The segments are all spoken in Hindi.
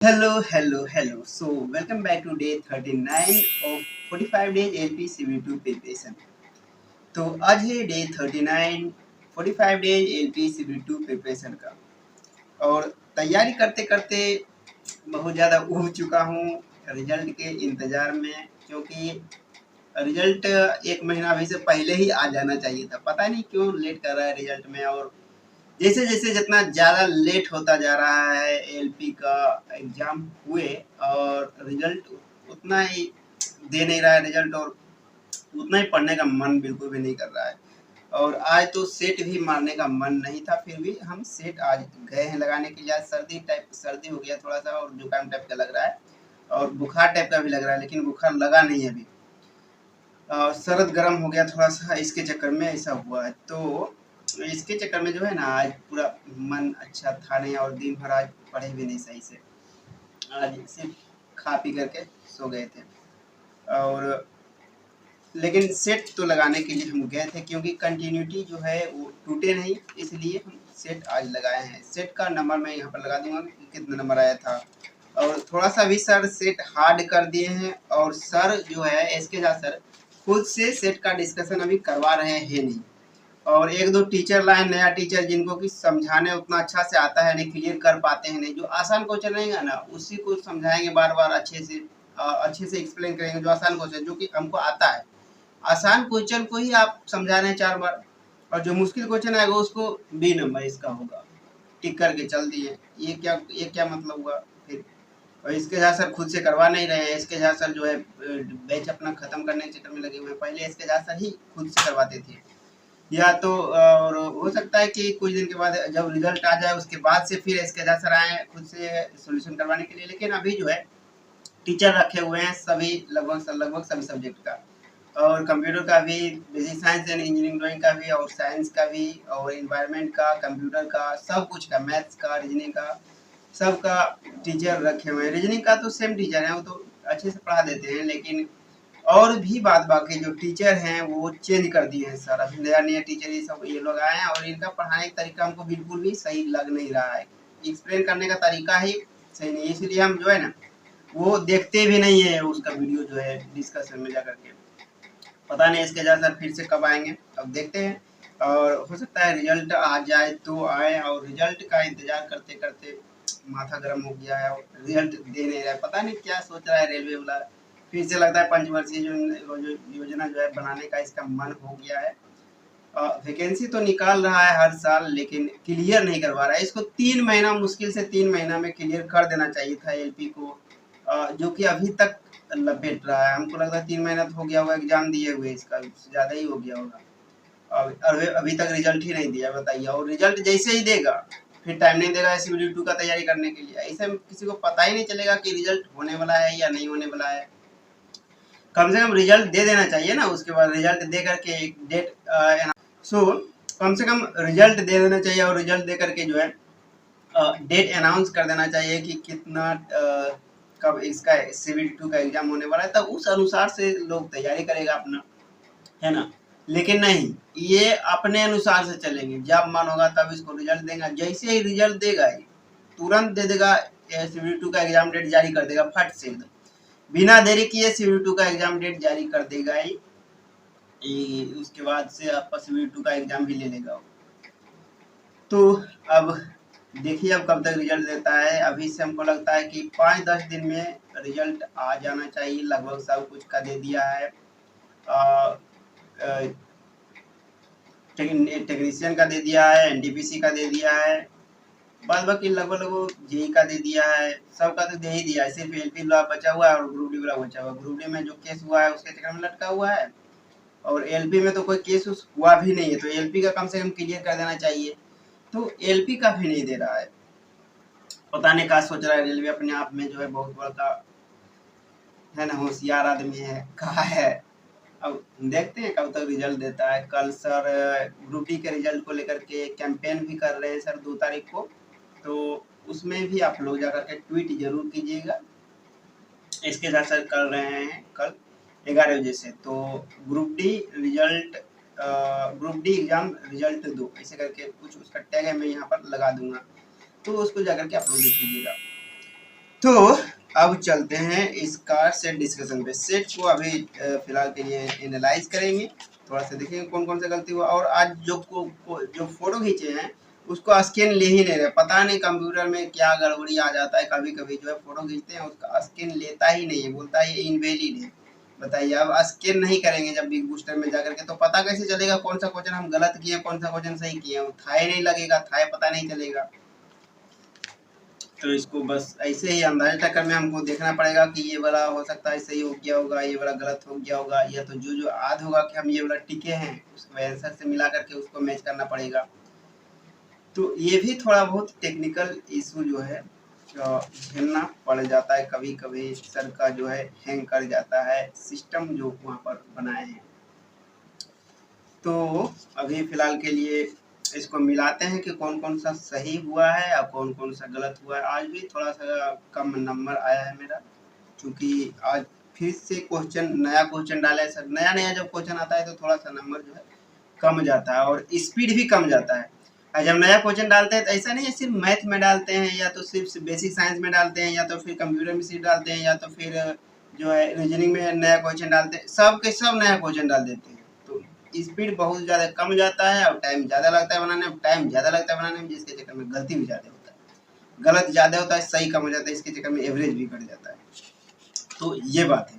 Hello. So, welcome back to day 39 of 45 days LP CV2 preparation. तो आज है day 39 45 days LP CV2 preparation का। और तैयारी करते करते बहुत ज़्यादा ऊब चुका हूँ रिजल्ट के इंतज़ार में, क्योंकि रिजल्ट एक महीना अभी से पहले ही आ जाना चाहिए था। पता नहीं क्यों लेट कर रहा है रिजल्ट में। और जैसे जैसे जितना ज़्यादा लेट होता जा रहा है एलपी का एग्ज़ाम हुए, और रिजल्ट उतना ही दे नहीं रहा है रिजल्ट, और उतना ही पढ़ने का मन बिल्कुल भी नहीं कर रहा है। और आज तो सेट भी मारने का मन नहीं था, फिर भी हम सेट आज गए हैं लगाने के लिए। आज सर्दी हो गया थोड़ा सा, और जुकाम टाइप का लग रहा है, और बुखार टाइप का भी लग रहा है, लेकिन बुखार लगा नहीं है अभी। सरद गर्म हो गया थोड़ा सा, इसके चक्कर में ऐसा हुआ है। तो इसके चक्कर में जो है ना, आज पूरा मन अच्छा था नहीं, और दिन भर आज पढ़े भी नहीं सही से। आज सिर्फ खा पी करके सो गए थे। और लेकिन सेट तो लगाने के लिए हम गए थे, क्योंकि कंटिन्यूटी जो है वो टूटे नहीं, इसलिए हम सेट आज लगाए हैं। सेट का नंबर मैं यहाँ पर लगा दूंगा कि कितना नंबर आया था। और थोड़ा सा भी सर सेट हार्ड कर दिए हैं, और सर जो है एसके झा सर खुद से सेट का डिस्कशन अभी करवा रहे हैं नहीं। और एक दो टीचर लाए नया टीचर, जिनको कि समझाने उतना अच्छा से आता है नहीं, क्लियर कर पाते हैं नहीं। जो आसान क्वेश्चन रहेगा ना, उसी को समझाएंगे बार बार अच्छे से एक्सप्लेन करेंगे। जो आसान क्वेश्चन जो कि हमको आता है, आसान क्वेश्चन को ही आप समझा रहे हैं 4 बार, और जो मुश्किल क्वेश्चन आएगा उसको बी नंबर इसका होगा, टिक करके चल दिए। ये क्या मतलब हुआ फिर। और इसके झा सर खुद से करवा नहीं रहे हैं। इसके झा सर जो है बैच अपना खत्म करने के चक्कर में लगे हुए हैं। पहले इसके झा सर ही खुद से करवाते थे। या तो और हो सकता है कि कुछ दिन के बाद जब रिजल्ट आ जाए उसके बाद से फिर इसके झा सर आए खुद से सोल्यूशन करवाने के लिए। लेकिन अभी जो है टीचर रखे हुए हैं सभी, लगभग सभी सब्जेक्ट का, और कंप्यूटर का भी, basic science and engineering drawing का भी, और साइंस का भी, और इन्वायरमेंट का, कंप्यूटर का, सब कुछ का, मैथ्स का, रीजनिंग का, सबका टीचर रखे हुए हैं। रीजनिंग का तो सेम टीचर है, वो तो अच्छे से पढ़ा देते हैं। लेकिन और भी बात बाकी जो टीचर हैं वो चेंज कर दिए हैं सर। अभी नया टीचर ये लोग आए हैं, और इनका पढ़ाने का तरीका हमको बिल्कुल भी सही लग नहीं रहा है। एक्सप्लेन करने का तरीका ही सही नहीं है, इसलिए हम जो है ना वो देखते भी नहीं है उसका वीडियो जो है डिस्कशन में जा करके। पता नहीं इसके जैसा फिर से कब आएंगे, अब देखते हैं। और हो सकता है रिजल्ट आ जाए तो आए, और रिजल्ट का इंतजार करते करते माथा गर्म हो गया है, और रिजल्ट दे नहीं रहा है। पता नहीं क्या सोच रहा है रेलवे वाला। फिर से लगता है पंचवर्षीय जो योजना जो है बनाने का इसका मन हो गया है। वैकेंसी तो निकाल रहा है हर साल, लेकिन क्लियर नहीं करवा रहा है। इसको 3 महीना, मुश्किल से 3 महीना में क्लियर कर देना चाहिए था एलपी को, जो कि अभी तक लपेट रहा है। हमको लगता है 3 महीना तो हो गया होगा एग्जाम दिए हुए, इसका ज़्यादा ही हो गया होगा। अभी तक रिजल्ट ही नहीं दिया, बताइए। और रिजल्ट जैसे ही देगा फिर टाइम नहीं देगा SBD2 का तैयारी करने के लिए। ऐसे में किसी को पता ही नहीं चलेगा कि रिजल्ट होने वाला है या नहीं होने वाला है। कम से कम रिजल्ट दे देना चाहिए ना, उसके बाद रिजल्ट दे करके एक डेट सो कम से कम रिजल्ट दे देना चाहिए, और रिजल्ट दे करके जो है डेट अनाउंस कर देना चाहिए कि कितना कब इसका CBD2 का एग्जाम होने वाला है। तब उस अनुसार से लोग तैयारी करेगा अपना, है ना। लेकिन नहीं, ये अपने अनुसार से चलेंगे। जब मन होगा तब इसको रिजल्ट देगा, जैसे ही रिजल्ट देगा ही तुरंत दे देगा। CBD2 का एग्जाम डेट जारी कर देगा फट से एकदम, बिना देरी किए CBD2 का एग्जाम डेट जारी कर देगा ही। उसके बाद से आपका CBD2 का एग्जाम भी ले लेगा। तो अब देखिए अब कब तक रिजल्ट देता है। अभी से हमको लगता है कि 5-10 दिन में रिजल्ट आ जाना चाहिए। लगभग सब कुछ का दे दिया है। टेक्नीशियन का दे दिया है, NTPC का दे दिया है, बाद बाकी लगभग जेई का दे दिया है। सबका तो दे ही दिया है, सिर्फ एलपी वाला बचा हुआ है, और ग्रुप डी वाला बचा हुआ है। ग्रुप डी में जो केस हुआ है उसके चक्कर में लटका हुआ है, और एलपी में तो कोई केस हुआ भी नहीं है, तो एलपी का कम से कम क्लियर कर देना चाहिए। तो एलपी का भी नहीं दे रहा है। पता नहीं क्या सोच रहा है रेलवे अपने आप में, जो है बहुत बड़ा है ना, होशियार आदमी है, कहा है। अब देखते हैं कब तक रिजल्ट देता है। कल सर ग्रुप डी के रिजल्ट को लेकर के कैंपेन भी कर रहे हैं सर 2 तारीख को, तो उसमें भी आप लोग जाकर के ट्वीट जरूर कीजिएगा। इसके साथ सर कर रहे हैं कल 11 बजे से। तो group D result, group D exam result 2 ऐसे करके कुछ उसका टैग है, मैं यहाँ पर लगा दूंगा, तो उसको जाकर के आप लोग लिख लीजिएगा। तो अब चलते हैं इसका सेट डिस्कशन पे। सेट को अभी फिलहाल के लिए एनालाइज करेंगे, थोड़ा सा देखेंगे कौन कौन सा गलती हुआ। और आज जो फोटो खींचे हैं उसको स्कैन ले ही नहीं रहे, पता नहीं कंप्यूटर में क्या गड़बड़ी आ जाता है। कभी कभी जो है फोटो खींचते हैं उसका स्कैन लेता ही नहीं है, बोलता है ये इनवैलिड है। बताइए, अब स्कैन नहीं करेंगे जब बिग बूस्टर में जाकर के तो पता कैसे चलेगा कौन सा क्वेश्चन हम गलत किए, कौन सा क्वेश्चन सही किए। थाए नहीं लगेगा, थाए पता नहीं चलेगा। तो इसको बस ऐसे ही अंदाजे टक्कर में हमको देखना पड़ेगा कि ये वाला हो सकता है सही हो गया होगा, ये वाला गलत हो गया होगा, या तो जो याद होगा कि हम ये वाला टिके हैं उसको आंसर से मिला करके उसको मैच करना पड़ेगा। तो ये भी थोड़ा बहुत टेक्निकल इशू जो है झेलना पड़ जाता है। कभी कभी सर का जो है हैंग कर जाता है सिस्टम जो वहाँ पर बनाए हैं। तो अभी फिलहाल के लिए इसको मिलाते हैं कि कौन कौन सा सही हुआ है और कौन कौन सा गलत हुआ है। आज भी थोड़ा सा कम नंबर आया है मेरा, क्योंकि आज फिर से नया क्वेश्चन डाला है सर। नया नया जब क्वेश्चन आता है तो थोड़ा सा नंबर जो है कम जाता है और स्पीड भी कम जाता है। और जब नया क्वेश्चन डालते हैं तो ऐसा नहीं है सिर्फ मैथ में डालते हैं या तो सिर्फ बेसिक साइंस में डालते हैं या तो फिर कंप्यूटर में सिर्फ डालते हैं या तो फिर जो है रीजनिंग में नया क्वेश्चन डालते हैं, सब के सब नया क्वेश्चन डाल देते हैं। तो स्पीड बहुत ज़्यादा कम जाता है और टाइम ज़्यादा लगता है बनाने में, जिसके चक्कर में गलती भी ज़्यादा होता है, गलत ज़्यादा होता है, सही कम हो जाता है, इसके चक्कर में एवरेज भी घट जाता है। तो ये बात है।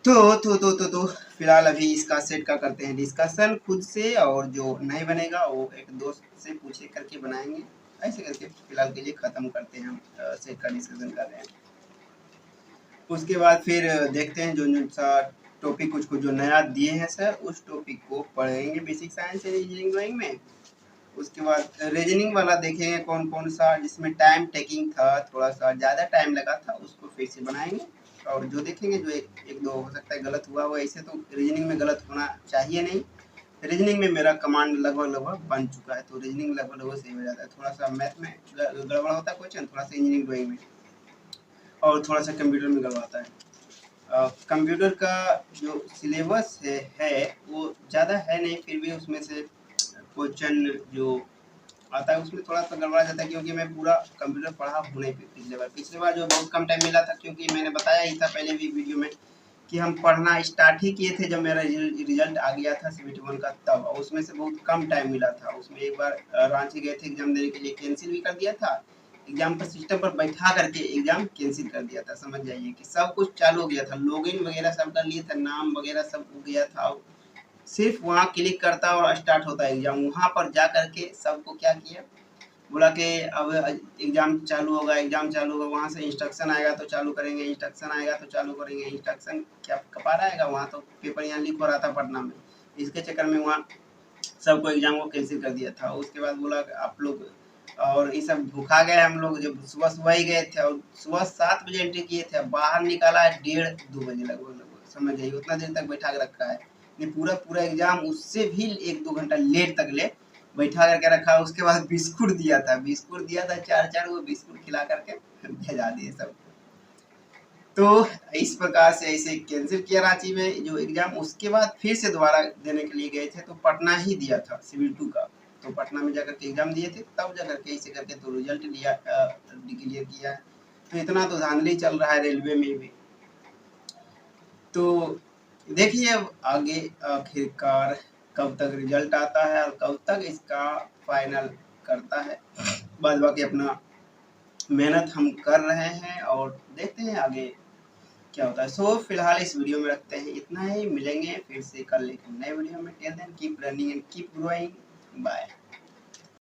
तो फिलहाल अभी इसका सेट का करते हैं डिस्कशन खुद से, और जो नहीं बनेगा वो एक दोस्त से पूछे करके बनाएंगे। ऐसे करके फिलहाल के लिए ख़त्म करते हैं, हम सेट का डिस्कशन कर रहे हैं। उसके बाद फिर देखते हैं जो सा टॉपिक कुछ जो नया दिए हैं सर उस टॉपिक को पढ़ेंगे बेसिक साइंस इंजीनियरिंग ड्राइंग में। उसके बाद रीजनिंग वाला देखेंगे कौन कौन सा जिसमें टाइम टेकिंग था, थोड़ा सा ज़्यादा टाइम लगा था, उसको फिर से बनाएंगे। और जो देखेंगे जो एक दो हो सकता है गलत हुआ हो, ऐसे तो रीजनिंग में गलत होना चाहिए नहीं। रीजनिंग में मेरा कमांड लगभग बन चुका है, तो रीजनिंग लगभग सही हो जाता है। थोड़ा सा मैथ में गड़बड़ होता है क्वेश्चन, थोड़ा सा इंजीनियरिंग ड्राइंग में, और थोड़ा सा कंप्यूटर में गड़बड़ाता है। कंप्यूटर का जो सिलेबस है वो ज़्यादा है नहीं, फिर भी उसमें से क्वेश्चन जो आता है उसमें थोड़ा सा गड़बड़ा जाता है, क्योंकि मैं पूरा कंप्यूटर पढ़ा हूँ नहीं पिछले बार जो बहुत कम टाइम मिला था, क्योंकि मैंने बताया ही था पहले भी वीडियो में कि हम पढ़ना स्टार्ट ही किए थे जब मेरा रिजल्ट आ गया था CBT1 का तब, और उसमें से बहुत कम टाइम मिला था। उसमें एक बार रांची गए थे एग्जाम देने के लिए, कैंसिल भी कर दिया था एग्जाम पर, सिस्टम पर बैठा करके एग्जाम कैंसिल कर दिया था। समझ जाइए कि सब कुछ चालू हो गया था, लॉगिन वगैरह सब कर लिए थे, नाम वगैरह सब हो गया था, सिर्फ वहाँ क्लिक करता और स्टार्ट होता है एग्जाम। वहाँ पर जा करके सबको क्या किया, बोला कि अब एग्जाम चालू होगा, वहाँ से इंस्ट्रक्शन आएगा तो चालू करेंगे, इंस्ट्रक्शन क्या कपार आएगा, वहाँ तो पेपर यहाँ लीक हो रहा था पटना में, इसके चक्कर में वहाँ सबको एग्जाम को कैंसिल कर दिया था। उसके बाद बोला आप लोग, और ये सब भूखा गए हम लोग, जब सुबह ही गए थे और सुबह 7 बजे एंट्री किए थे, बाहर निकाला है 1:30-2 बजे लगभग। समझ जाइए उतना देर तक बैठा के रखा है, पूरा एग्जाम उससे भी 1-2 घंटा लेट तक ले बैठा करके रखा। उसके बाद बिस्कुट दिया था 4 वो बिस्कुट खिला करके भेजा दिए सब। तो इस प्रकार से ऐसे कैंसिल किया रांची में जो एग्जाम। उसके बाद फिर से दोबारा देने के लिए गए थे, तो पटना ही दिया था सिविल 2 का, तो पटना में जाकर के एग्जाम दिए थे, तब जाकर के ऐसे करके तो रिजल्ट लिया, डिक्लेयर किया है। तो इतना तो धांधली चल रहा है रेलवे में भी। तो देखिए अब आगे आखिरकार कब तक रिजल्ट आता है और कब तक इसका फाइनल करता है। बाद बाकी अपना मेहनत हम कर रहे हैं और देखते हैं आगे क्या होता है। सो फिलहाल इस वीडियो में रखते हैं इतना ही, मिलेंगे फिर से कल एक नए वीडियो में। Till then keep running and keep growing, bye.